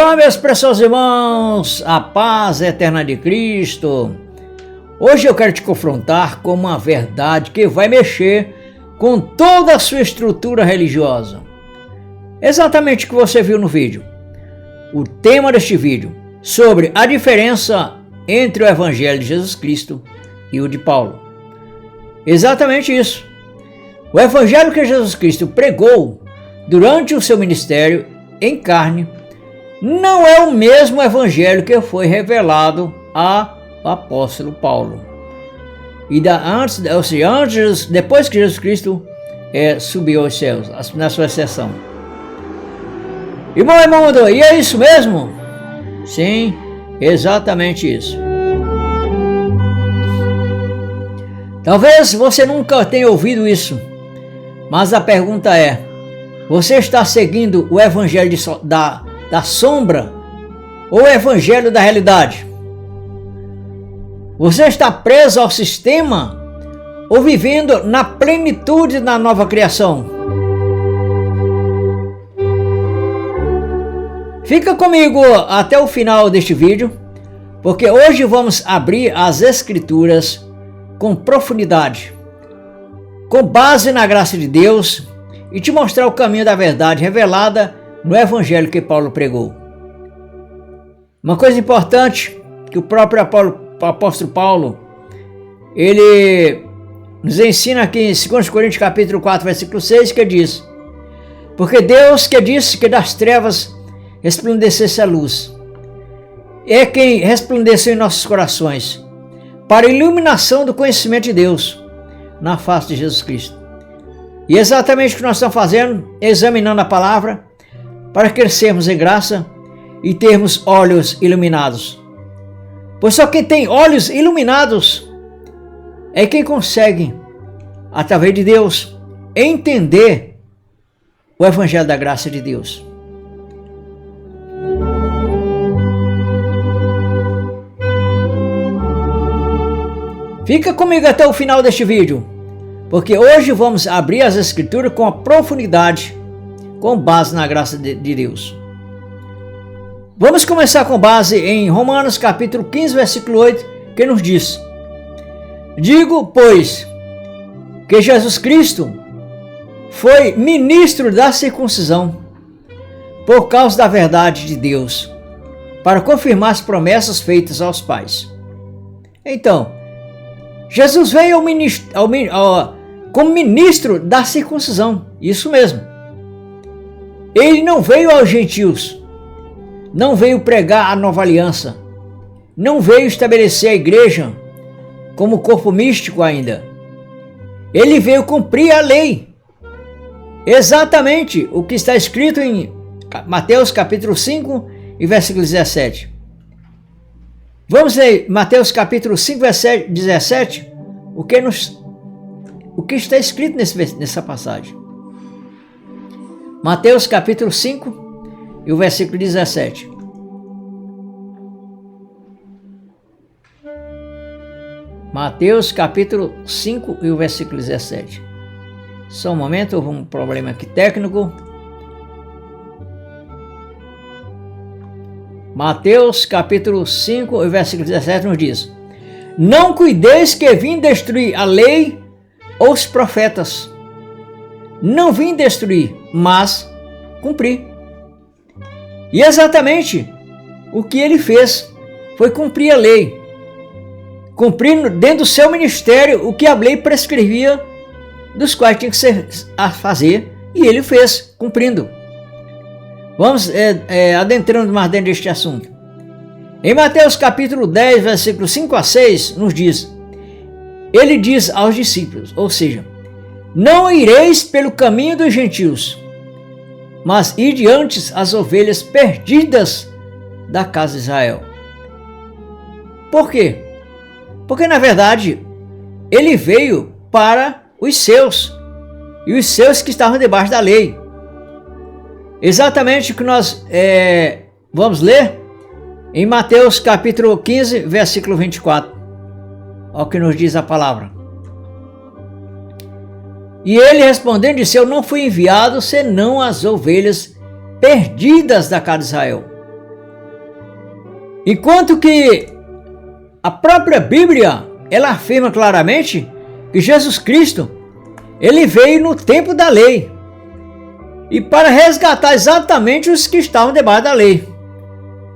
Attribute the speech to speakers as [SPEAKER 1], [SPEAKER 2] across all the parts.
[SPEAKER 1] Olá, meus preciosos irmãos, a paz eterna de Cristo. Hoje eu quero te confrontar com uma verdade que vai mexer com toda a sua estrutura religiosa. Exatamente o que você viu no vídeo. O tema deste vídeo sobre a diferença entre o Evangelho de Jesus Cristo e o de Paulo. Exatamente isso. O Evangelho que Jesus Cristo pregou durante o seu ministério em carne não é o mesmo evangelho que foi revelado ao apóstolo Paulo. Depois que Jesus Cristo subiu aos céus, na sua ascensão. Irmão, e é isso mesmo? Sim, exatamente isso. Talvez você nunca tenha ouvido isso, mas a pergunta é: você está seguindo o evangelho da sombra ou o evangelho da realidade? Você está preso ao sistema ou vivendo na plenitude da nova criação? Fica comigo até o final deste vídeo, porque hoje vamos abrir as Escrituras com profundidade, com base na graça de Deus, e te mostrar o caminho da verdade revelada no evangelho que Paulo pregou. Uma coisa importante que o próprio apóstolo Paulo, ele nos ensina aqui em 2 Coríntios capítulo 4, versículo 6, que diz: porque Deus que disse que das trevas resplandecesse a luz, é quem resplandeceu em nossos corações, para a iluminação do conhecimento de Deus, na face de Jesus Cristo. E exatamente o que nós estamos fazendo, examinando a palavra, para crescermos em graça e termos olhos iluminados. Pois só quem tem olhos iluminados é quem consegue, através de Deus, entender o evangelho da graça de Deus. Fica comigo até o final deste vídeo, porque hoje vamos abrir as Escrituras com a profundidade, com base na graça de Deus. Vamos começar com base em Romanos capítulo 15, versículo 8, que nos diz: digo, pois, que Jesus Cristo foi ministro da circuncisão por causa da verdade de Deus, para confirmar as promessas feitas aos pais. Então, Jesus veio como ministro da circuncisão, isso mesmo. Ele não veio aos gentios, não veio pregar a nova aliança, não veio estabelecer a igreja como corpo místico ainda. Ele veio cumprir a lei, exatamente o que está escrito em Mateus capítulo 5 e versículo 17. Vamos ler Mateus capítulo 5, versículo 17, o que está escrito nessa passagem. Mateus capítulo 5 e o versículo 17. Mateus capítulo 5 e o versículo 17. Só um momento, houve um problema aqui técnico. Mateus capítulo 5 e o versículo 17 nos diz: não cuideis que vim destruir a lei ou os profetas. Não vim destruir, mas cumprir. E exatamente o que ele fez foi cumprir a lei. Cumprir dentro do seu ministério o que a lei prescrevia, dos quais tinha que ser a fazer, e ele fez, cumprindo. Vamos adentrando mais dentro deste assunto. Em Mateus capítulo 10, versículos 5 a 6, nos diz: ele diz aos discípulos, ou seja, não ireis pelo caminho dos gentios, mas ide antes as ovelhas perdidas da casa de Israel. Por quê? Porque na verdade ele veio para os seus, e os seus que estavam debaixo da lei. Exatamente o que nós vamos ler em Mateus capítulo 15, versículo 24. Olha o que nos diz a palavra. E ele respondendo disse: eu não fui enviado senão as ovelhas perdidas da casa de Israel. Enquanto que a própria Bíblia, ela afirma claramente que Jesus Cristo, ele veio no tempo da lei e para resgatar exatamente os que estavam debaixo da lei,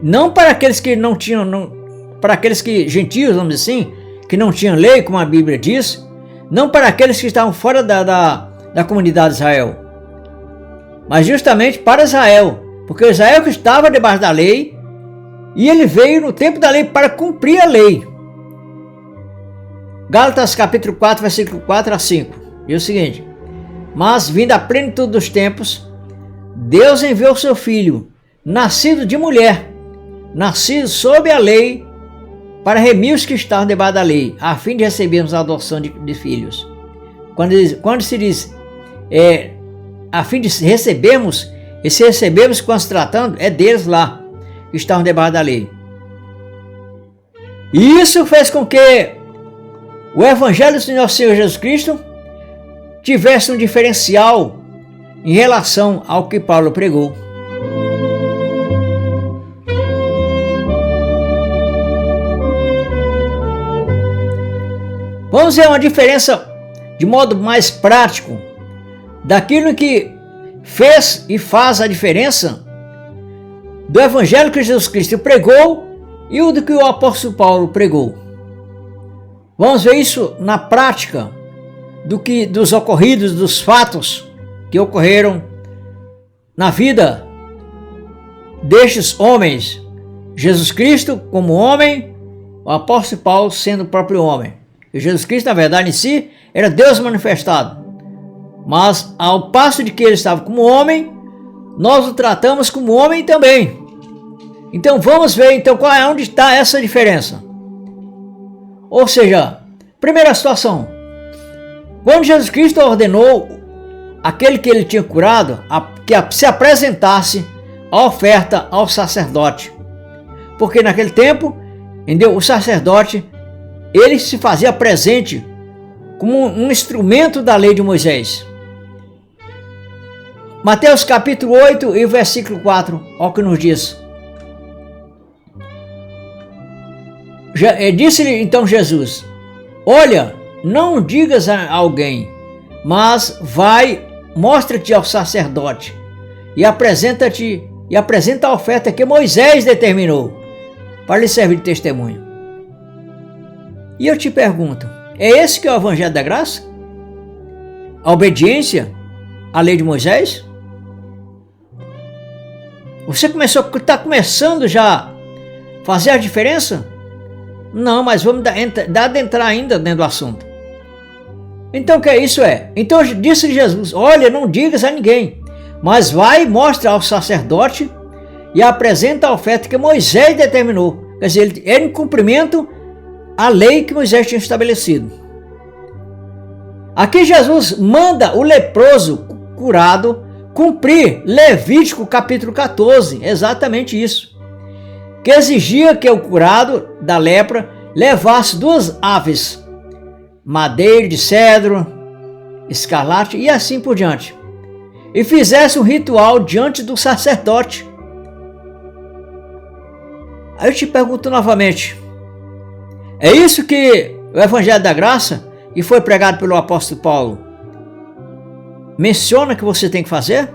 [SPEAKER 1] não para aqueles que não tinham, para aqueles que gentios, vamos dizer assim, que não tinham lei, como a Bíblia diz, não para aqueles que estavam fora da comunidade de Israel, mas justamente para Israel, porque Israel que estava debaixo da lei e ele veio no tempo da lei para cumprir a lei. Gálatas capítulo 4, versículo 4 a 5, diz o seguinte: mas vindo a plenitude dos tempos, Deus enviou seu Filho, nascido de mulher, nascido sob a lei, para remir os que estavam debaixo da lei, a fim de recebermos a adoção de filhos. Quando se diz a fim de recebermos, e se recebemos quando se tratando, é deles lá, que estavam debaixo da lei. E isso fez com que o Evangelho do nosso Senhor Jesus Cristo tivesse um diferencial em relação ao que Paulo pregou. Vamos ver uma diferença de modo mais prático daquilo que fez e faz a diferença do Evangelho que Jesus Cristo pregou e o do que o apóstolo Paulo pregou. Vamos ver isso na prática dos ocorridos, dos fatos que ocorreram na vida destes homens. Jesus Cristo como homem, o apóstolo Paulo sendo o próprio homem. E Jesus Cristo, na verdade, em si, era Deus manifestado. Mas, ao passo de que ele estava como homem, nós o tratamos como homem também. Então, vamos ver então onde está essa diferença. Ou seja, primeira situação, quando Jesus Cristo ordenou aquele que ele tinha curado que se apresentasse a oferta ao sacerdote. Porque naquele tempo, entendeu? O sacerdote, ele se fazia presente como um instrumento da lei de Moisés. Mateus capítulo 8 e versículo 4, olha o que nos diz. Disse-lhe então Jesus: olha, não digas a alguém, mas vai, mostra-te ao sacerdote e apresenta a oferta que Moisés determinou para lhe servir de testemunho. E eu te pergunto, é esse que é o Evangelho da Graça? A obediência à lei de Moisés? Você está começando já a fazer a diferença? Não, mas vamos adentrar ainda dentro do assunto. Então o que isso é? Então disse Jesus: olha, não digas a ninguém, mas vai e mostra ao sacerdote e apresenta a oferta que Moisés determinou. Quer dizer, ele era em cumprimento à lei que Moisés tinha estabelecido. Aqui Jesus manda o leproso curado cumprir Levítico capítulo 14, exatamente isso, que exigia que o curado da lepra levasse 2 aves, madeira de cedro, escarlate e assim por diante, e fizesse um ritual diante do sacerdote. Aí eu te pergunto novamente, é isso que o Evangelho da Graça, que foi pregado pelo apóstolo Paulo, menciona que você tem que fazer?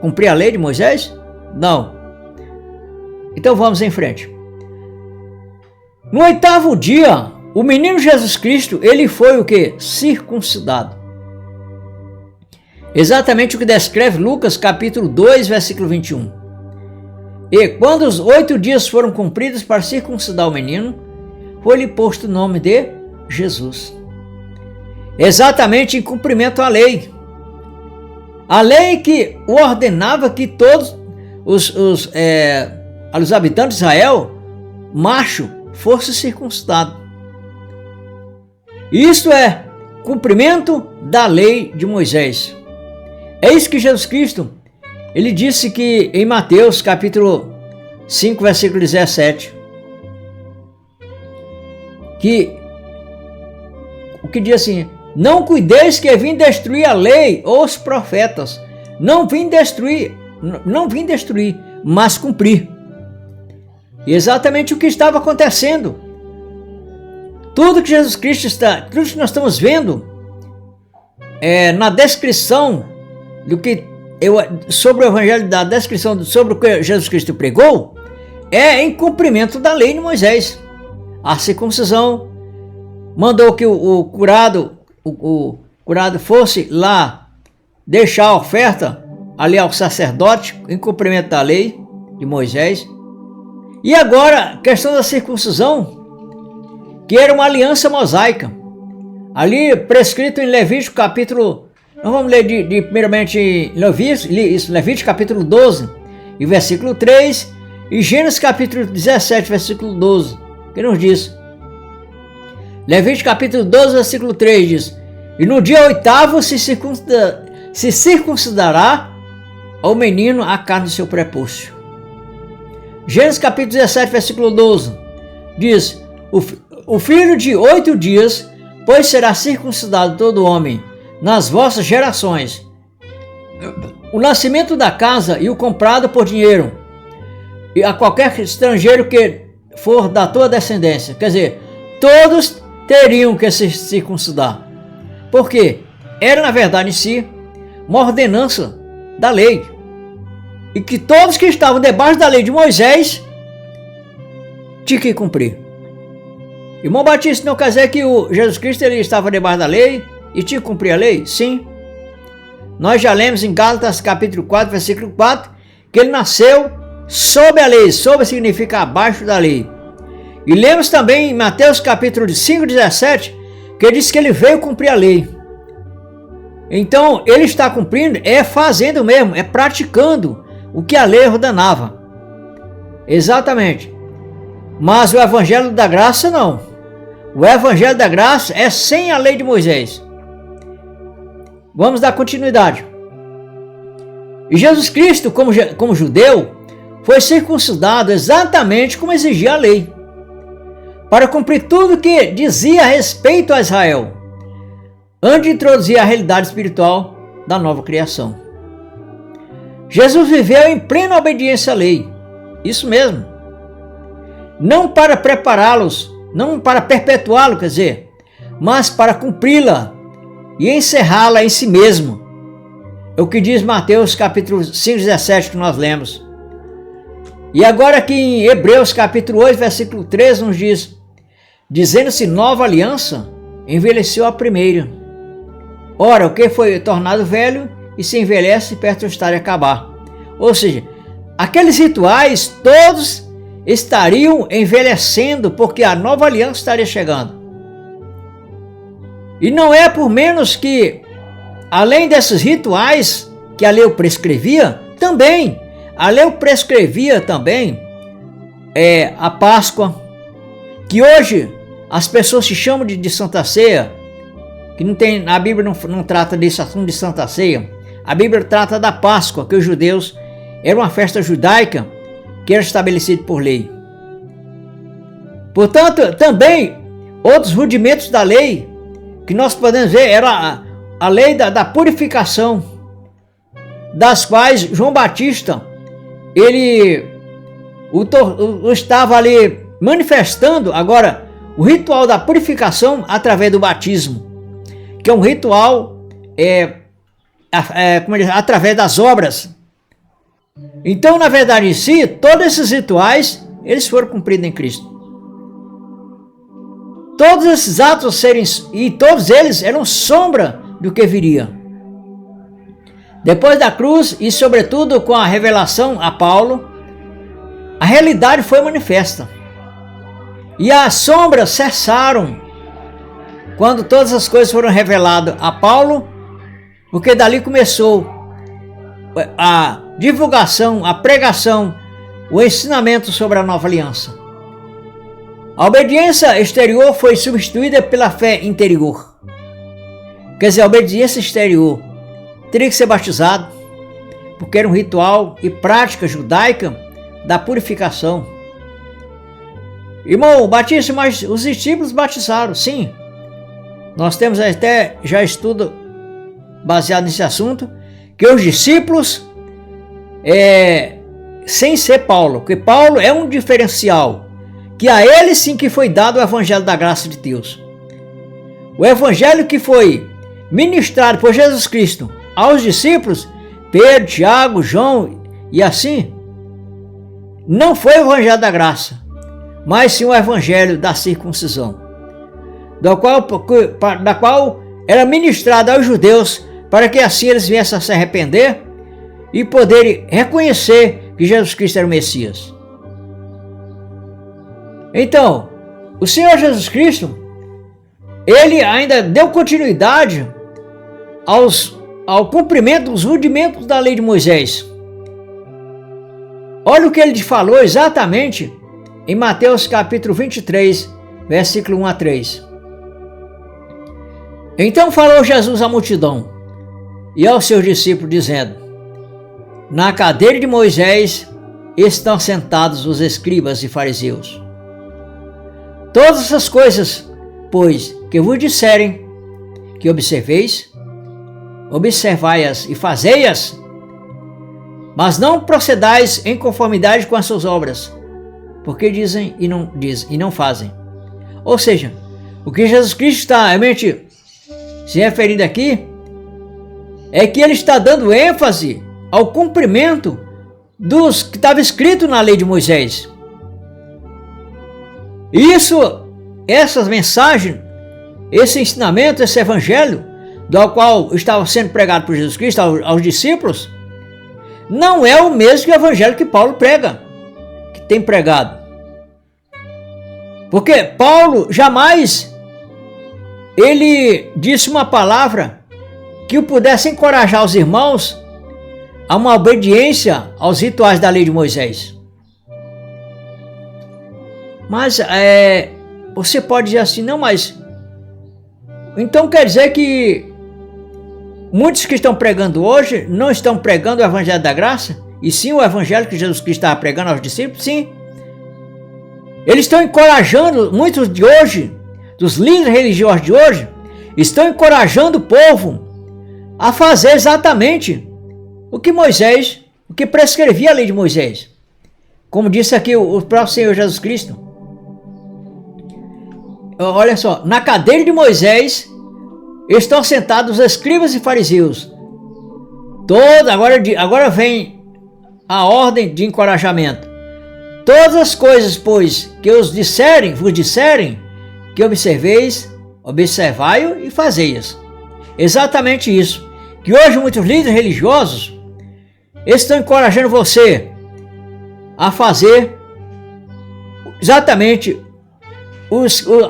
[SPEAKER 1] Cumprir a lei de Moisés? Não. Então vamos em frente. No 8º dia, o menino Jesus Cristo, ele foi o que? Circuncidado. Exatamente o que descreve Lucas capítulo 2, versículo 21. E quando os 8 dias foram cumpridos para circuncidar o menino, foi-lhe posto o nome de Jesus. Exatamente em cumprimento à lei. A lei que ordenava que todos os habitantes de Israel, macho, fosse circuncidado. Isso é cumprimento da lei de Moisés. É isso que Jesus Cristo, ele disse que em Mateus capítulo 5, versículo 17, o que diz assim: não cuideis que vim destruir a lei ou os profetas. Não vim destruir, mas cumprir. E exatamente o que estava acontecendo. Tudo que Jesus Cristo tudo que nós estamos vendo na descrição do que sobre o evangelho, da descrição sobre o que Jesus Cristo pregou, é em cumprimento da lei de Moisés. A circuncisão mandou que o curado fosse lá deixar a oferta ali ao sacerdote em cumprimento da lei de Moisés. E agora, questão da circuncisão, que era uma aliança mosaica, ali prescrito em Levítico capítulo, nós vamos ler primeiramente Levítico capítulo 12 e versículo 3 e Gênesis capítulo 17 versículo 12, que nos diz, Levítico capítulo 12 versículo 3 diz, e no dia 8º se circuncidará ao menino a carne do seu prepúcio. Gênesis capítulo 17 versículo 12 diz, o filho de 8 dias, pois será circuncidado todo homem nas vossas gerações. O nascimento da casa e o comprado por dinheiro, e a qualquer estrangeiro que for da tua descendência. Quer dizer, todos teriam que se circuncidar. Porque era, na verdade, em si, uma ordenança da lei. E que todos que estavam debaixo da lei de Moisés tinham que cumprir. Irmão Batista, não quer dizer que o Jesus Cristo ele estava debaixo da lei e tinha que cumprir a lei? Sim. Nós já lemos em Gálatas capítulo 4, versículo 4, que ele nasceu sob a lei. Sob significa abaixo da lei. E lemos também em Mateus capítulo 5, 17, que diz que ele veio cumprir a lei. Então, ele está cumprindo, é fazendo mesmo, é praticando o que a lei ordenava. Exatamente. Mas o evangelho da graça não. O evangelho da graça é sem a lei de Moisés. Vamos dar continuidade. E Jesus Cristo, como judeu, foi circuncidado exatamente como exigia a lei, para cumprir tudo que dizia a respeito a Israel, antes de introduzir a realidade espiritual da nova criação. Jesus viveu em plena obediência à lei, isso mesmo, não para prepará-los, não para perpetuá-lo, quer dizer, mas para cumpri-la e encerrá-la em si mesmo. É o que diz Mateus capítulo 5, 17 que nós lemos. E agora aqui em Hebreus capítulo 8, versículo 13 nos diz, dizendo-se nova aliança, envelheceu a primeira. Ora, o que foi tornado velho e se envelhece perto está de acabar. Ou seja, aqueles rituais todos estariam envelhecendo porque a nova aliança estaria chegando. E não é por menos que, além desses rituais que a lei prescrevia, também, a lei prescrevia também a Páscoa, que hoje as pessoas se chamam de Santa Ceia, que não tem, a Bíblia não trata desse assunto de Santa Ceia. A Bíblia trata da Páscoa, que os judeus, era uma festa judaica que era estabelecida por lei. Portanto, também outros rudimentos da lei que nós podemos ver era a lei da purificação, das quais João Batista ele estava ali manifestando agora o ritual da purificação através do batismo, que é um ritual através das obras. Então, na verdade em si, todos esses rituais eles foram cumpridos em Cristo. Todos esses atos e todos eles eram sombra do que viria. Depois da cruz e sobretudo com a revelação a Paulo, a realidade foi manifesta. E as sombras cessaram quando todas as coisas foram reveladas a Paulo, porque dali começou a divulgação, a pregação, o ensinamento sobre a nova aliança. A obediência exterior foi substituída pela fé interior. Quer dizer, a obediência exterior teria que ser batizado, porque era um ritual e prática judaica da purificação. Irmão Batista, mas os discípulos batizaram, sim. Nós temos até já estudo baseado nesse assunto, que os discípulos sem ser Paulo, porque Paulo é um diferencial, que a ele sim que foi dado o evangelho da graça de Deus. O evangelho que foi ministrado por Jesus Cristo aos discípulos, Pedro, Tiago, João e assim, não foi o evangelho da graça, mas sim o evangelho da circuncisão, da qual era ministrado aos judeus, para que assim eles viessem a se arrepender e poderem reconhecer que Jesus Cristo era o Messias. Então, o Senhor Jesus Cristo, ele ainda deu continuidade ao cumprimento dos rudimentos da lei de Moisés. Olha o que ele falou exatamente em Mateus capítulo 23, versículo 1 a 3. Então falou Jesus à multidão e aos seus discípulos, dizendo: na cadeira de Moisés estão sentados os escribas e fariseus. Todas essas coisas, pois, que vos disserem, que observeis, observai-as e fazei-as, mas não procedais em conformidade com as suas obras, porque dizem e não fazem. Ou seja, o que Jesus Cristo está realmente se referindo aqui é que ele está dando ênfase ao cumprimento dos que estava escrito na lei de Moisés. Essas mensagens, esse ensinamento, esse evangelho, do qual estava sendo pregado por Jesus Cristo aos discípulos, não é o mesmo que o evangelho que Paulo prega, que tem pregado. Porque Paulo jamais ele disse uma palavra que o pudesse encorajar os irmãos a uma obediência aos rituais da lei de Moisés. Mas você pode dizer assim, não, mas então quer dizer que muitos que estão pregando hoje não estão pregando o evangelho da graça? E sim o evangelho que Jesus Cristo estava pregando aos discípulos? Sim. Eles estão encorajando, muitos de hoje, dos líderes religiosos de hoje, estão encorajando o povo a fazer exatamente o que prescrevia a lei de Moisés. Como disse aqui o próprio Senhor Jesus Cristo. Olha só, na cadeira de Moisés estão sentados os escribas e fariseus. Agora vem a ordem de encorajamento. Todas as coisas, pois, que vos disserem, que observeis, observai-o e fazei-as. Exatamente isso. Que hoje muitos líderes religiosos estão encorajando você a fazer exatamente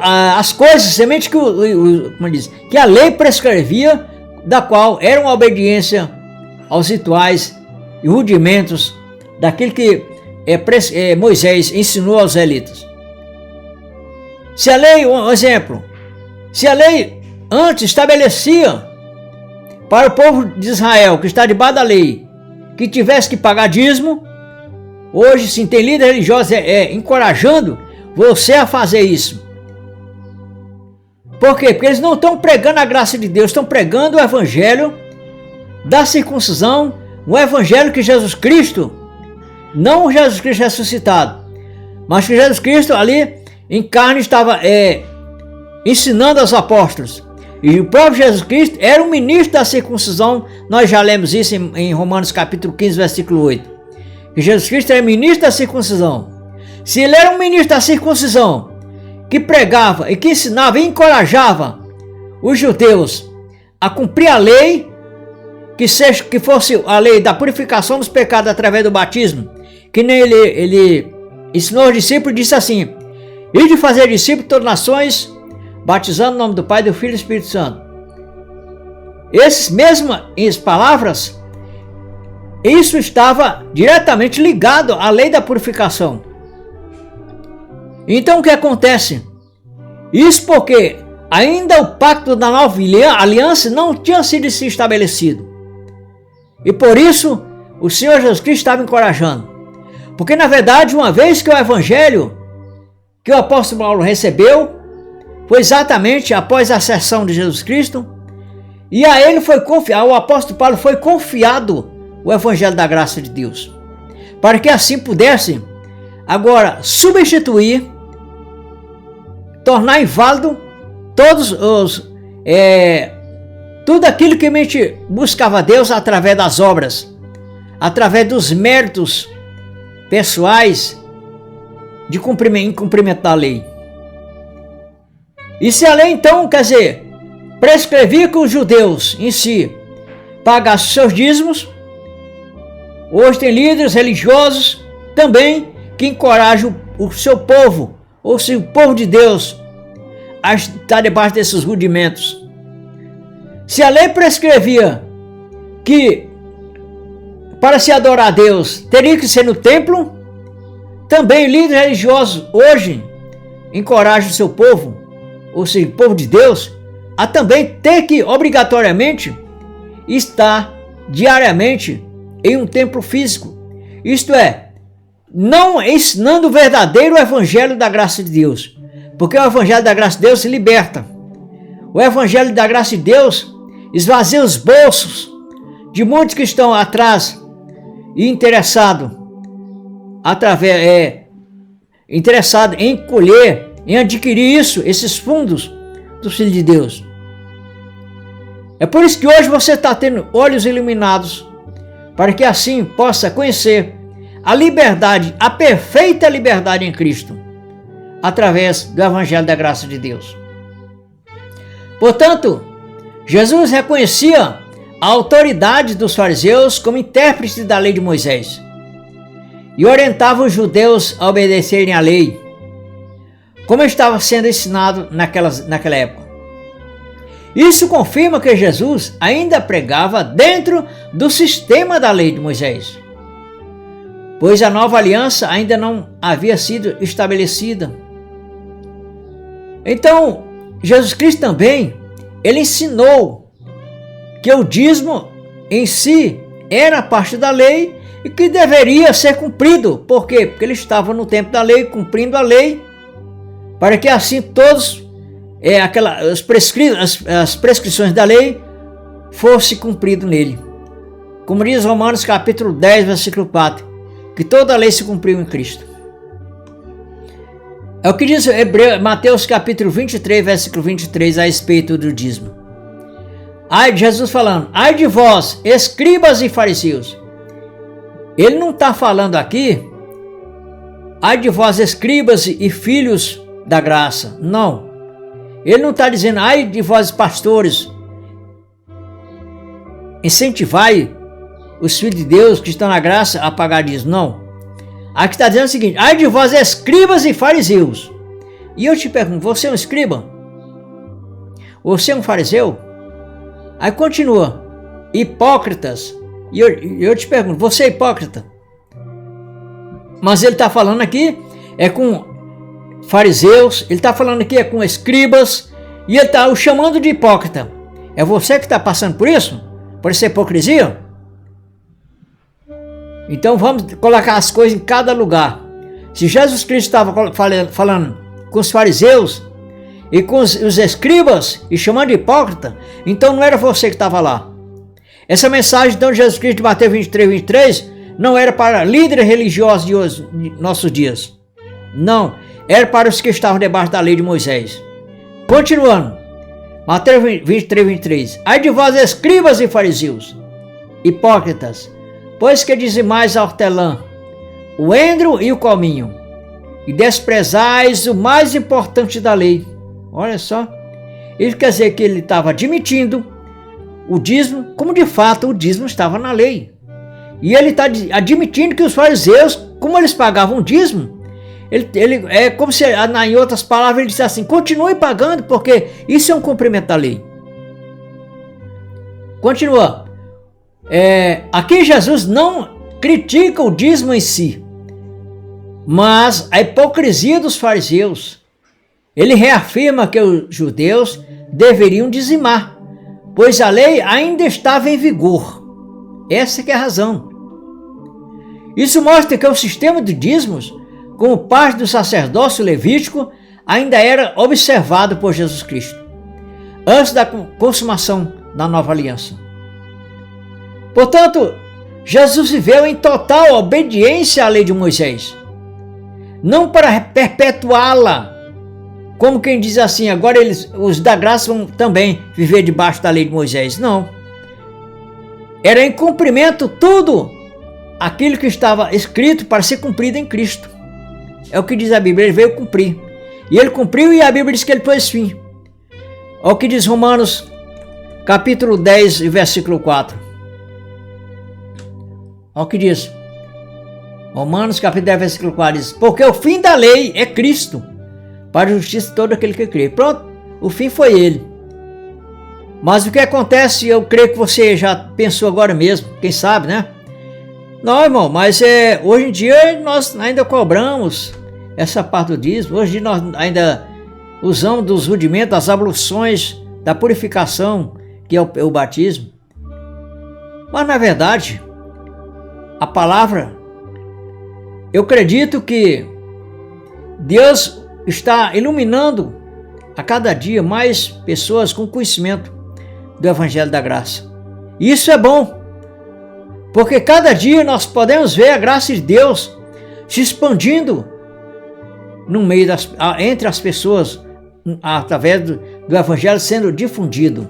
[SPEAKER 1] as coisas, semente que a lei prescrevia, da qual era uma obediência aos rituais e rudimentos daquilo que Moisés ensinou aos israelitas. Se a lei, um exemplo, se a lei antes estabelecia para o povo de Israel, que está debaixo da lei, que tivesse que pagar dízimo, hoje sim tem líder religioso encorajando você a fazer isso. Por quê? Porque eles não estão pregando a graça de Deus, estão pregando o evangelho da circuncisão, o evangelho que Jesus Cristo, não Jesus Cristo ressuscitado, mas que Jesus Cristo ali em carne estava ensinando aos apóstolos. E o próprio Jesus Cristo era o ministro da circuncisão. Nós já lemos isso em Romanos capítulo 15, versículo 8. Que Jesus Cristo era ministro da circuncisão. Se ele era um ministro da circuncisão, que pregava e que ensinava e encorajava os judeus a cumprir a lei, que fosse a lei da purificação dos pecados através do batismo, que nem ele ensinou aos discípulos, disse assim: e de fazer discípulos de todas as nações, batizando o nome do Pai, do Filho e do Espírito Santo. Essas mesmas palavras, isso estava diretamente ligado à lei da purificação. Então o que acontece? Isso porque ainda o pacto da nova aliança não tinha sido estabelecido. E por isso o Senhor Jesus Cristo estava encorajando. Porque na verdade, uma vez que o evangelho que o apóstolo Paulo recebeu foi exatamente após a ascensão de Jesus Cristo, e a ele foi confiado, o apóstolo Paulo foi confiado o evangelho da graça de Deus, para que assim pudesse agora substituir, tornar inválido tudo aquilo que a gente buscava a Deus através das obras, através dos méritos pessoais de cumprimento da lei. E se a lei então, quer dizer, prescrevia que os judeus em si pagassem seus dízimos, hoje tem líderes religiosos também que encorajam o seu povo, ou seja, o povo de Deus, a estar debaixo desses rudimentos. Se a lei prescrevia que para se adorar a Deus teria que ser no templo, também líderes religiosos hoje encorajam o seu povo, ou seja, o povo de Deus, a também ter que obrigatoriamente estar diariamente em um templo físico. Isto é, não ensinando o verdadeiro evangelho da graça de Deus, porque o evangelho da graça de Deus se liberta. O evangelho da graça de Deus esvazia os bolsos de muitos que estão atrás e interessados em colher, em adquirir esses fundos dos filhos de Deus. É por isso que hoje você está tendo olhos iluminados, para que assim possa conhecer a liberdade, a perfeita liberdade em Cristo, através do evangelho da graça de Deus. Portanto, Jesus reconhecia a autoridade dos fariseus como intérpretes da lei de Moisés e orientava os judeus a obedecerem à lei, como estava sendo ensinado naquela época. Isso confirma que Jesus ainda pregava dentro do sistema da lei de Moisés, pois a nova aliança ainda não havia sido estabelecida. Então, Jesus Cristo também, ele ensinou que o dízimo em si era parte da lei e que deveria ser cumprido. Por quê? Porque ele estava no tempo da lei, cumprindo a lei, para que assim todos as prescrições da lei fossem cumpridas nele. Como diz Romanos capítulo 10, versículo 4, que toda a lei se cumpriu em Cristo. É o que diz Mateus capítulo 23, versículo 23, a respeito do dízimo. Jesus falando, ai de vós, escribas e fariseus. Ele não está falando aqui, ai de vós, escribas e filhos da graça. Não. Ele não está dizendo, ai de vós, pastores, incentivai os filhos de Deus que estão na graça a pagar dízimo. Não. Aqui está dizendo o seguinte, ai de vós, escribas e fariseus. E eu te pergunto, você é um escriba? Você é um fariseu? Aí continua, hipócritas. E eu te pergunto, você é hipócrita? Mas ele está falando aqui, é com fariseus, ele está falando aqui é com escribas, e ele está o chamando de hipócrita. É você que está passando por isso? Por essa hipocrisia? Então vamos colocar as coisas em cada lugar. Se Jesus Cristo estava falando com os fariseus e com os escribas e chamando de hipócrita, então não era você que estava lá. Essa mensagem então de Jesus Cristo de Mateus 23, 23 não era para líderes religiosos de hoje, de nossos dias. Não, era para os que estavam debaixo da lei de Moisés. Continuando, Mateus 23, 23. Ai de vós, escribas e fariseus, hipócritas, pois que dizimais a hortelã, o endro e o cominho, e desprezais o mais importante da lei. Olha só, isso quer dizer que ele estava admitindo o dízimo, como de fato o dízimo estava na lei. E ele está admitindo que os fariseus, como eles pagavam dízimo, ele é como se, em outras palavras, ele disse assim, continue pagando, porque isso é um cumprimento da lei. Continua. Aqui Jesus não critica o dízimo em si, mas a hipocrisia dos fariseus. Ele reafirma que os judeus deveriam dizimar, pois a lei ainda estava em vigor. Essa que é a razão. Isso mostra que o sistema de dízimos, como parte do sacerdócio levítico, ainda era observado por Jesus Cristo, antes da consumação da nova aliança. Portanto, Jesus viveu em total obediência à lei de Moisés, não para perpetuá-la, como quem diz assim, agora os da graça vão também viver debaixo da lei de Moisés. Não. Era em cumprimento tudo aquilo que estava escrito para ser cumprido em Cristo. É o que diz a Bíblia, ele veio cumprir. E ele cumpriu e a Bíblia diz que ele pôs fim. Olha o que diz Romanos capítulo 10 e versículo 4. Olha o que diz. Romanos capítulo 10 versículo 4 diz: porque o fim da lei é Cristo, para a justiça de todo aquele que crê. Pronto, o fim foi ele. Mas o que acontece, eu creio que você já pensou agora mesmo, quem sabe, né? Não, irmão, mas hoje em dia nós ainda cobramos essa parte do dízimo. Hoje nós ainda usamos dos rudimentos, das abluções, da purificação, que é o batismo. Mas na verdade, a palavra, eu acredito que Deus está iluminando a cada dia mais pessoas com conhecimento do Evangelho da Graça. E isso é bom, porque cada dia nós podemos ver a graça de Deus se expandindo no meio entre as pessoas, através do Evangelho sendo difundido.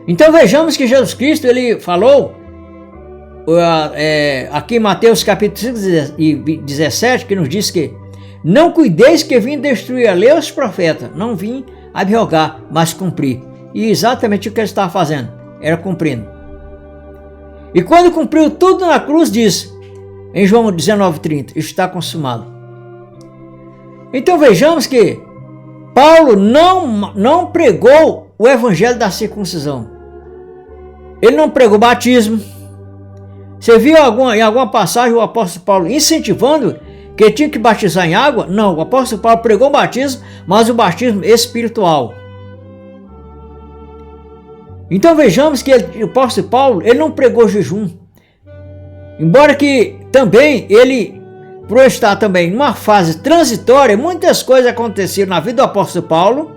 [SPEAKER 1] Então vejamos que Jesus Cristo, ele falou aqui em Mateus capítulo 5 e 17, que nos diz que não cuideis que vim destruir a lei e os profetas, não vim abrogar, mas cumprir. E exatamente o que ele estava fazendo, era cumprindo. E quando cumpriu tudo na cruz, diz, em João 19:30, está consumado. Então vejamos que Paulo não pregou o evangelho da circuncisão. Ele não pregou batismo. Você viu em alguma passagem o apóstolo Paulo incentivando que tinha que batizar em água? Não, o apóstolo Paulo pregou o batismo, mas o batismo espiritual. Então vejamos que o apóstolo Paulo, ele não pregou jejum. Embora que também ele, por estar também numa fase transitória, muitas coisas aconteceram na vida do apóstolo Paulo,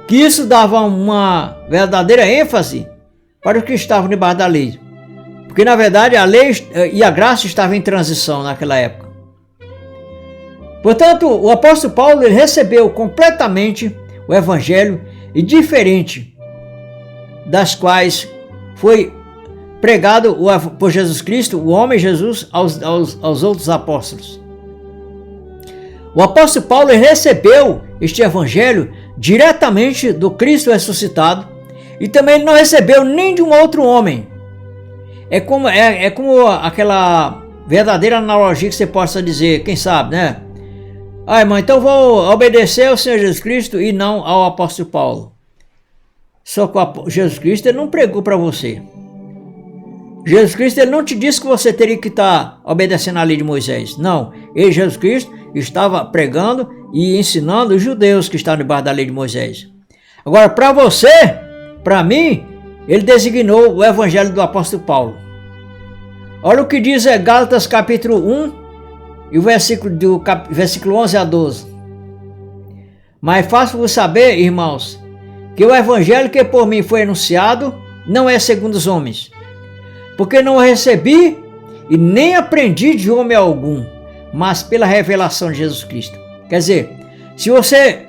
[SPEAKER 1] que isso dava uma verdadeira ênfase para os que estavam debaixo da lei. Porque na verdade a lei e a graça estavam em transição naquela época. Portanto, o apóstolo Paulo ele recebeu completamente o evangelho e diferente das quais foi pregado por Jesus Cristo, o homem Jesus, aos outros apóstolos. O apóstolo Paulo recebeu este evangelho diretamente do Cristo ressuscitado e também ele não recebeu nem de um outro homem. É como aquela verdadeira analogia que você possa dizer, quem sabe, né? Ah, irmão, então vou obedecer ao Senhor Jesus Cristo e não ao apóstolo Paulo. Só que Jesus Cristo ele não pregou para você. Jesus Cristo ele não te disse que você teria que estar obedecendo à lei de Moisés. Não, Jesus Cristo estava pregando e ensinando os judeus que estavam debaixo da lei de Moisés. Agora, para você, para mim, ele designou o evangelho do apóstolo Paulo. Olha o que diz Gálatas capítulo 1 e o versículo 11 a 12. Mas faço-vos saber, irmãos, que o evangelho que por mim foi anunciado não é segundo os homens, porque não o recebi e nem aprendi de homem algum, mas pela revelação de Jesus Cristo. Quer dizer, se você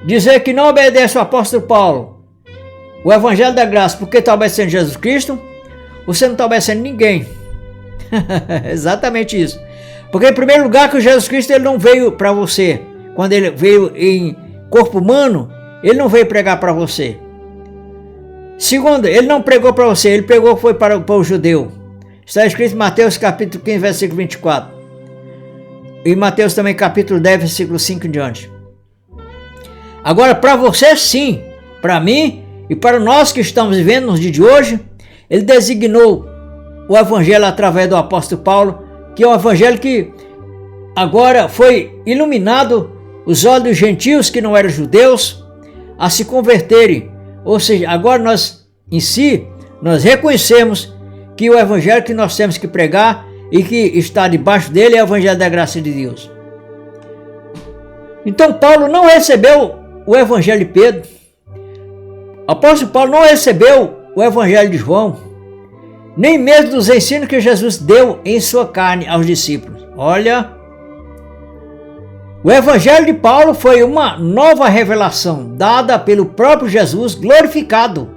[SPEAKER 1] dizer que não obedece ao apóstolo Paulo, o evangelho da graça, porque está obedecendo Jesus Cristo, você não está obedecendo ninguém. Exatamente isso. Porque em primeiro lugar que o Jesus Cristo ele não veio para você, quando ele veio em corpo humano, ele não veio pregar para você. Segundo, ele não pregou para você, ele pregou foi para o judeu. Está escrito em Mateus capítulo 15, versículo 24. E Mateus também capítulo 10, versículo 5 em diante. Agora, para você sim, para mim e para nós que estamos vivendo nos dias de hoje, ele designou o evangelho através do apóstolo Paulo, que é um evangelho que agora foi iluminado os olhos dos gentios que não eram judeus a se converterem. Ou seja, agora nós reconhecemos que o evangelho que nós temos que pregar e que está debaixo dele é o evangelho da graça de Deus. Então Paulo não recebeu o evangelho de Pedro. O apóstolo Paulo não recebeu o evangelho de João. nem mesmo dos ensinos que Jesus deu em sua carne aos discípulos. Olha, o Evangelho de Paulo foi uma nova revelação dada pelo próprio Jesus glorificado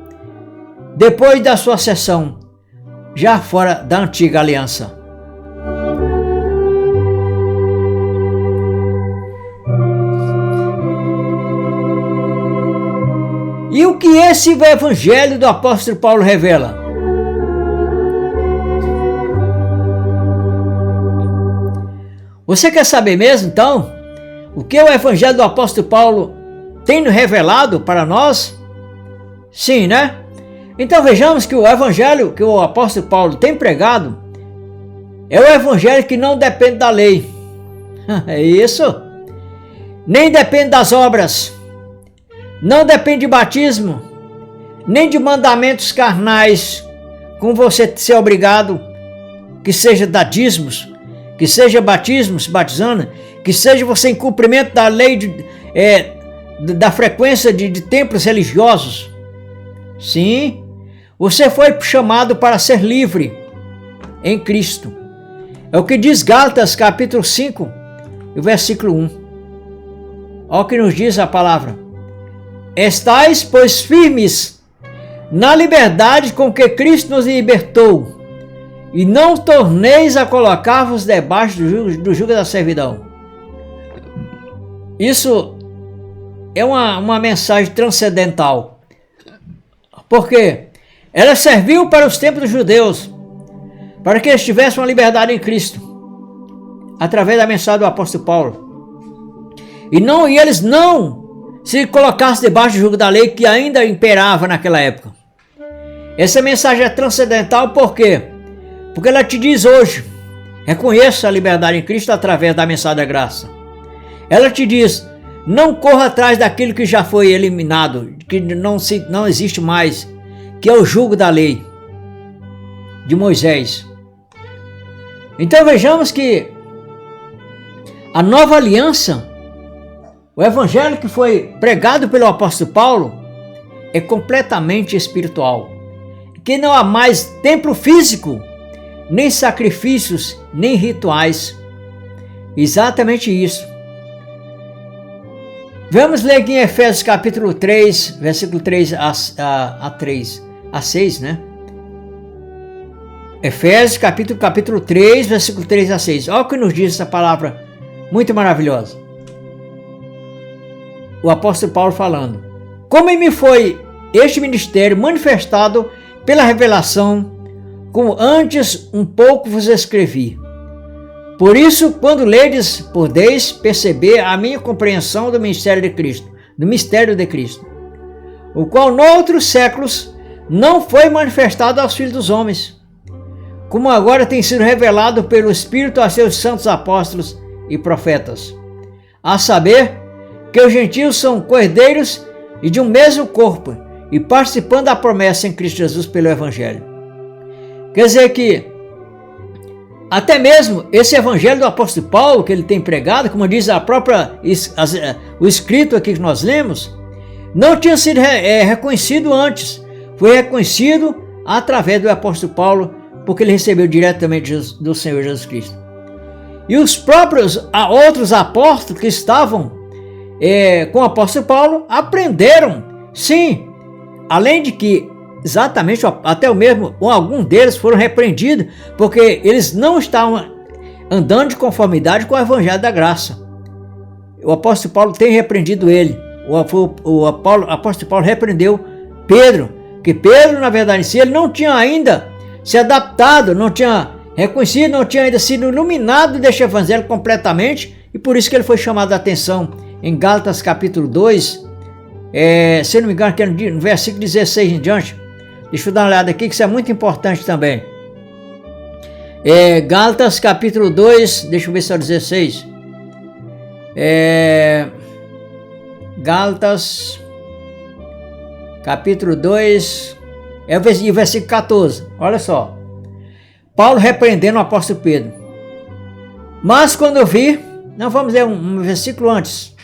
[SPEAKER 1] depois da sua ascensão, já fora da antiga aliança. E o que esse Evangelho do apóstolo Paulo revela? Você quer saber mesmo, então, o que o Evangelho do apóstolo Paulo tem revelado para nós? Sim, né? Então vejamos que o Evangelho que o apóstolo Paulo tem pregado é o Evangelho que não depende da lei. É isso? Nem depende das obras. Não depende de batismo, nem de mandamentos carnais, como você ser obrigado, que seja da dízimos, que seja batismos, batizando, que seja você em cumprimento da lei, da frequência de templos religiosos. Sim, você foi chamado para ser livre em Cristo. É o que diz Gálatas capítulo 5, versículo 1. Olha o que nos diz a palavra. Estais, pois, firmes na liberdade com que Cristo nos libertou, e não torneis a colocar-vos debaixo do jugo da servidão. Isso é uma mensagem transcendental, porque ela serviu para os tempos dos judeus, para que eles tivessem uma liberdade em Cristo, através da mensagem do apóstolo Paulo. E eles não se colocasse debaixo do jugo da lei que ainda imperava naquela época. Essa mensagem é transcendental por quê? Porque ela te diz hoje, reconheça a liberdade em Cristo através da mensagem da graça. Ela te diz, não corra atrás daquilo que já foi eliminado, que não existe mais, que é o jugo da lei de Moisés. Então vejamos que a nova aliança, o evangelho que foi pregado pelo apóstolo Paulo é completamente espiritual. Que não há mais templo físico, nem sacrifícios, nem rituais. Exatamente isso. Vamos ler aqui em Efésios capítulo 3, versículo 3 a 6, né? Efésios capítulo 3, versículo 3 a 6. Olha o que nos diz essa palavra muito maravilhosa. O apóstolo Paulo falando. Como me foi este ministério manifestado pela revelação, como antes um pouco vos escrevi. Por isso, quando ledes, podeis perceber a minha compreensão do mistério de Cristo, o qual noutros séculos não foi manifestado aos filhos dos homens, como agora tem sido revelado pelo Espírito a seus santos apóstolos e profetas, a saber, que os gentios são cordeiros e de um mesmo corpo e participando da promessa em Cristo Jesus pelo Evangelho. Quer dizer que até mesmo esse Evangelho do apóstolo Paulo que ele tem pregado, como diz o escrito aqui que nós lemos, não tinha sido reconhecido antes. Foi reconhecido através do apóstolo Paulo, porque ele recebeu diretamente do Senhor Jesus Cristo. E os próprios outros apóstolos que estavam com o apóstolo Paulo aprenderam, sim, além de que exatamente até alguns deles foram repreendidos porque eles não estavam andando de conformidade com o evangelho da graça. O apóstolo Paulo tem repreendido ele. O apóstolo Paulo repreendeu Pedro, que Pedro, na verdade, se ele não tinha ainda se adaptado, não tinha reconhecido, não tinha ainda sido iluminado deste evangelho completamente, e por isso que ele foi chamado a atenção em Gálatas capítulo 2, se não me engano, que é no versículo 16 em diante. Deixa eu dar uma olhada aqui, que isso é muito importante também. Gálatas capítulo 2, deixa eu ver se é o 16. Gálatas capítulo 2, o versículo 14. Olha só. Paulo repreendendo o apóstolo Pedro. Mas quando eu vi, não, vamos ler um versículo antes.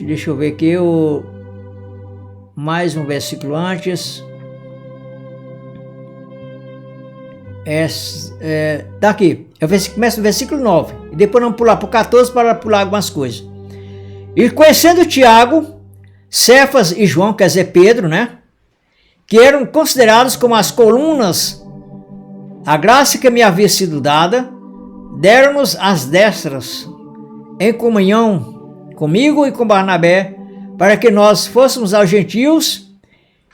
[SPEAKER 1] Deixa eu ver aqui mais um versículo antes. Tá aqui. Começa no versículo 9. E depois vamos pular para o 14 para pular algumas coisas. E conhecendo Tiago, Cefas e João, quer dizer Pedro, né? Que eram considerados como as colunas, a graça que me havia sido dada, deram-nos as destras, em comunhão comigo e com Barnabé, para que nós fôssemos aos gentios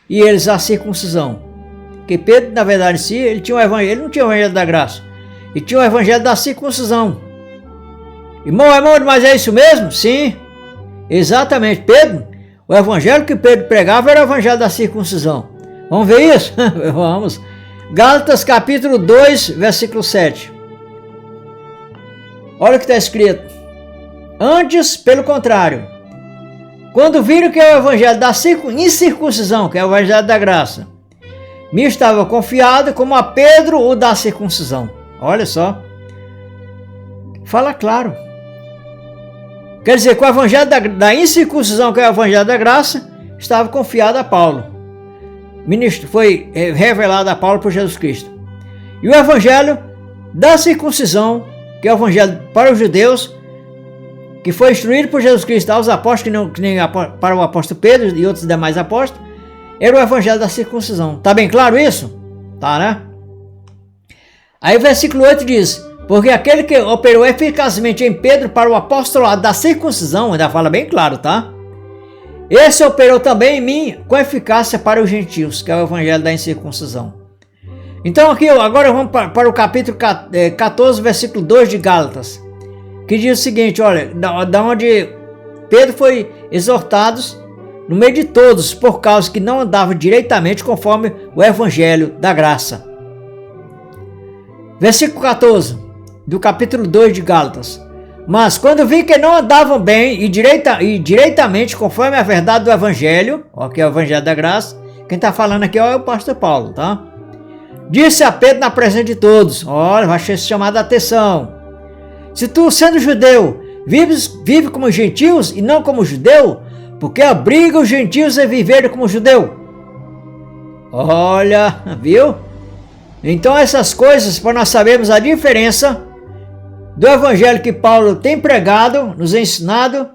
[SPEAKER 1] e eles à circuncisão. Porque Pedro, na verdade, em si, ele tinha um evangelho, ele não tinha o evangelho da graça, ele tinha o evangelho da circuncisão. Irmão, mas é isso mesmo? Sim, exatamente. Pedro, o evangelho que Pedro pregava era o evangelho da circuncisão. Vamos ver isso? Vamos. Gálatas capítulo 2, versículo 7. Olha o que está escrito. Antes, pelo contrário, quando viram que é o evangelho da incircuncisão, que é o evangelho da graça, me estava confiado como a Pedro o da circuncisão. Olha só. Fala claro. Quer dizer, com o evangelho da incircuncisão, que é o evangelho da graça, estava confiado a Paulo. Foi revelado a Paulo por Jesus Cristo. E o evangelho da circuncisão, que é o evangelho para os judeus, que foi instruído por Jesus Cristo aos apóstolos, que nem para o apóstolo Pedro e outros demais apóstolos, era o evangelho da circuncisão. Tá bem claro isso? Tá, né? Aí o versículo 8 diz: porque aquele que operou eficazmente em Pedro para o apostolado da circuncisão, ainda fala bem claro, tá? Esse operou também em mim com eficácia para os gentios, que é o evangelho da incircuncisão. Então aqui, agora vamos para o capítulo 14, versículo 2 de Gálatas, que diz o seguinte, olha, da onde Pedro foi exortado no meio de todos, por causa que não andava diretamente conforme o evangelho da graça. Versículo 14, do capítulo 2 de Gálatas. Mas quando vi que não andavam bem e diretamente conforme a verdade do evangelho, que é o evangelho da graça, quem está falando aqui é o pastor Paulo, tá? Disse a Pedro na presença de todos, olha, vai ser chamado a atenção. Se tu, sendo judeu, vive como gentios e não como judeu, porque obriga os gentios a viverem como judeu. Olha, viu? Então essas coisas, para nós sabermos a diferença do evangelho que Paulo tem pregado, nos ensinado,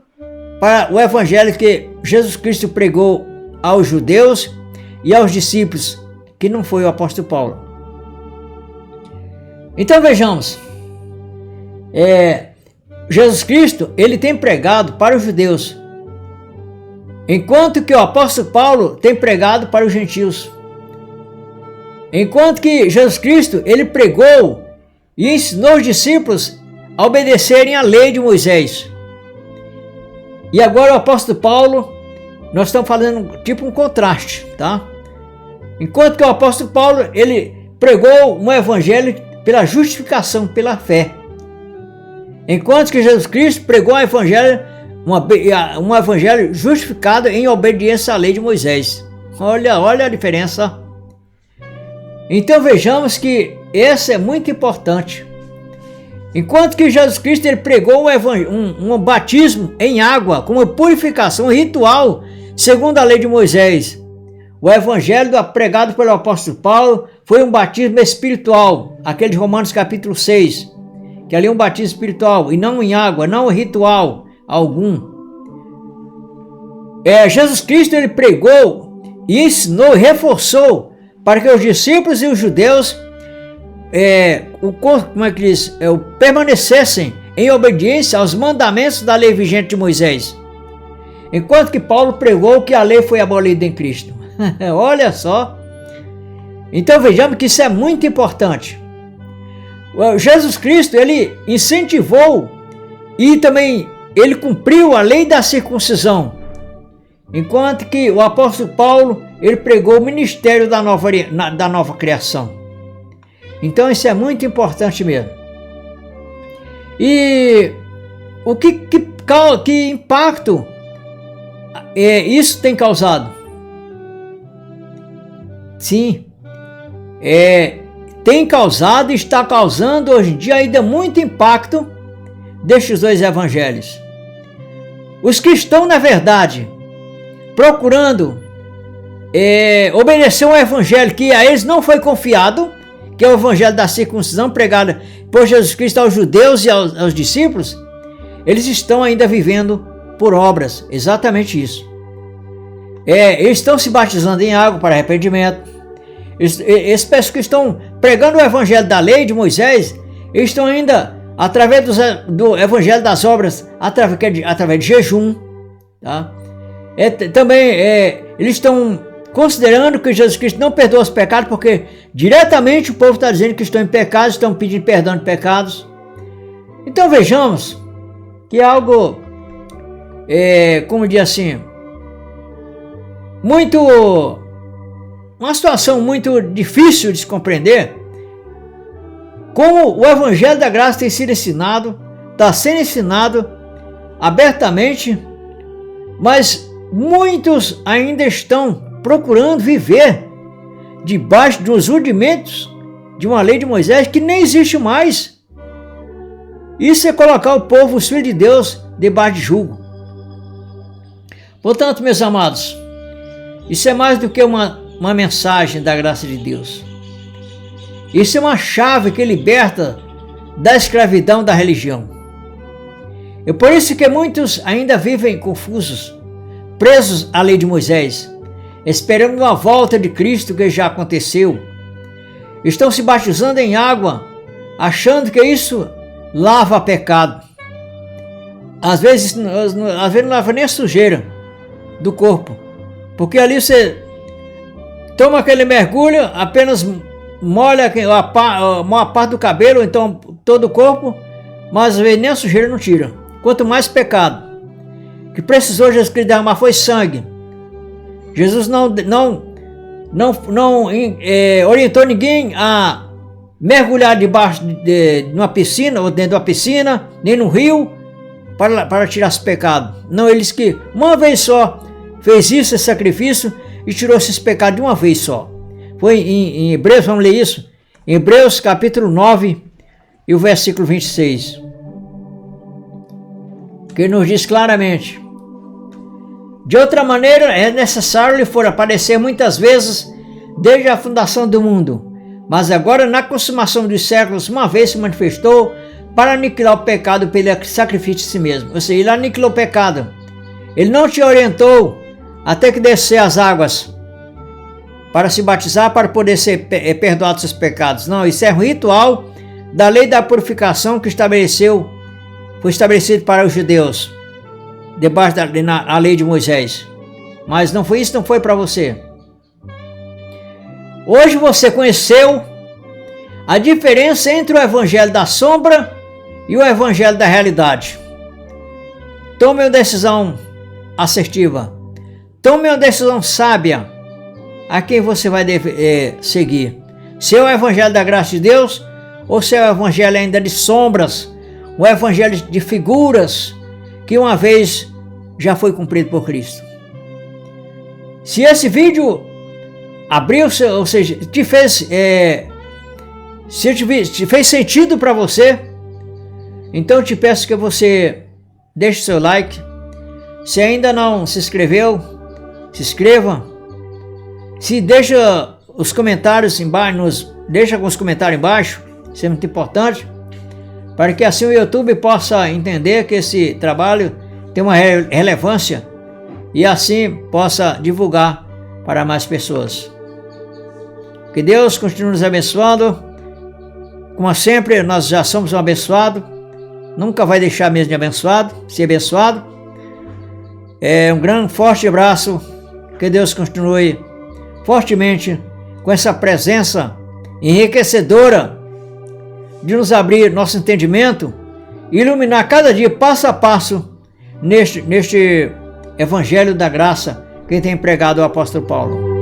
[SPEAKER 1] para o evangelho que Jesus Cristo pregou aos judeus e aos discípulos, que não foi o apóstolo Paulo. Então vejamos, Jesus Cristo, ele tem pregado para os judeus, enquanto que o apóstolo Paulo tem pregado para os gentios. Enquanto que Jesus Cristo, ele pregou e ensinou os discípulos a obedecerem à lei de Moisés. E agora o apóstolo Paulo, nós estamos fazendo tipo um contraste, tá? Enquanto que o apóstolo Paulo, ele pregou um evangelho pela justificação, pela fé. Enquanto que Jesus Cristo pregou um evangelho justificado em obediência à lei de Moisés. Olha a diferença. Então vejamos que esse é muito importante. Enquanto que Jesus Cristo ele pregou um batismo em água como purificação ritual segundo a lei de Moisés, o evangelho pregado pelo apóstolo Paulo foi um batismo espiritual, aquele de Romanos capítulo 6, que ali é um batismo espiritual e não em água, não ritual algum. Jesus Cristo ele pregou e ensinou e reforçou para que os discípulos e os judeus permanecessem em obediência aos mandamentos da lei vigente de Moisés, enquanto que Paulo pregou que a lei foi abolida em Cristo. Olha só. Então vejamos que isso é muito importante. Jesus Cristo ele incentivou e também ele cumpriu a lei da circuncisão, enquanto que o apóstolo Paulo ele pregou o ministério da nova criação. Então isso é muito importante mesmo. E o que impacto isso tem causado? Sim, tem causado e está causando hoje em dia ainda muito impacto destes dois evangelhos. Os que estão, na verdade, procurando obedeceu ao evangelho que a eles não foi confiado, que é o evangelho da circuncisão pregado por Jesus Cristo aos judeus e aos discípulos, eles estão ainda vivendo por obras, exatamente isso. Eles estão se batizando em água para arrependimento. Esses pessoas que estão pregando o evangelho da lei de Moisés, eles estão ainda, através do evangelho das obras, através de jejum. Tá? Também eles estão considerando que Jesus Cristo não perdoa os pecados, porque diretamente o povo está dizendo que estão em pecados, estão pedindo perdão de pecados. Então vejamos que é algo, como diz assim, uma situação muito difícil de se compreender, como o evangelho da graça tem sido ensinado, está sendo ensinado abertamente, mas muitos ainda estão procurando viver debaixo dos rudimentos de uma lei de Moisés que nem existe mais. Isso é colocar o povo, os filhos de Deus, debaixo de jugo. Portanto, meus amados, isso é mais do que uma mensagem da graça de Deus. Isso é uma chave que liberta da escravidão da religião. É por isso que muitos ainda vivem confusos, presos à lei de Moisés, esperando uma volta de Cristo que já aconteceu. Estão se batizando em água, achando que isso lava pecado. Às vezes não lava nem a sujeira do corpo, porque ali você toma aquele mergulho, apenas molha a maior parte do cabelo, então todo o corpo, mas às vezes nem a sujeira não tira. Quanto mais pecado. O que precisou Jesus Cristo derramar foi sangue. Jesus não orientou ninguém a mergulhar debaixo de uma piscina, ou dentro de uma piscina, nem no rio, para tirar esse pecado. Não, eles que uma vez só fez isso, esse sacrifício, e tirou esses pecados de uma vez só. Foi em Hebreus, vamos ler isso? Em Hebreus capítulo 9 e o versículo 26. Que nos diz claramente: de outra maneira é necessário lhe for aparecer muitas vezes desde a fundação do mundo, mas agora na consumação dos séculos uma vez se manifestou para aniquilar o pecado pelo sacrifício de si mesmo. Ou seja, ele aniquilou o pecado. Ele não te orientou até que descer as águas para se batizar, para poder ser perdoado seus pecados. Não, isso é um ritual da lei da purificação que foi estabelecido para os judeus, debaixo da lei de Moisés. Mas não foi isso, não foi para você. Hoje você conheceu a diferença entre o evangelho da sombra e o evangelho da realidade. Tome uma decisão assertiva. Tome uma decisão sábia a quem você vai seguir. Se é o evangelho da graça de Deus ou se é o evangelho ainda de sombras, o evangelho de figuras que uma vez já foi cumprido por Cristo. Se esse vídeo abriu, ou seja, te fez sentido para você, então eu te peço que você deixe seu like. Se ainda não se inscreveu, se inscreva. Se deixa os comentários embaixo, deixa alguns comentários embaixo, isso é muito importante, para que assim o YouTube possa entender que esse trabalho tem uma relevância e assim possa divulgar para mais pessoas. Que Deus continue nos abençoando. Como sempre, nós já somos um abençoado, nunca vai deixar mesmo de ser abençoado. Um grande, forte abraço, que Deus continue fortemente com essa presença enriquecedora de nos abrir nosso entendimento e iluminar cada dia, passo a passo, neste evangelho da graça que tem pregado o apóstolo Paulo.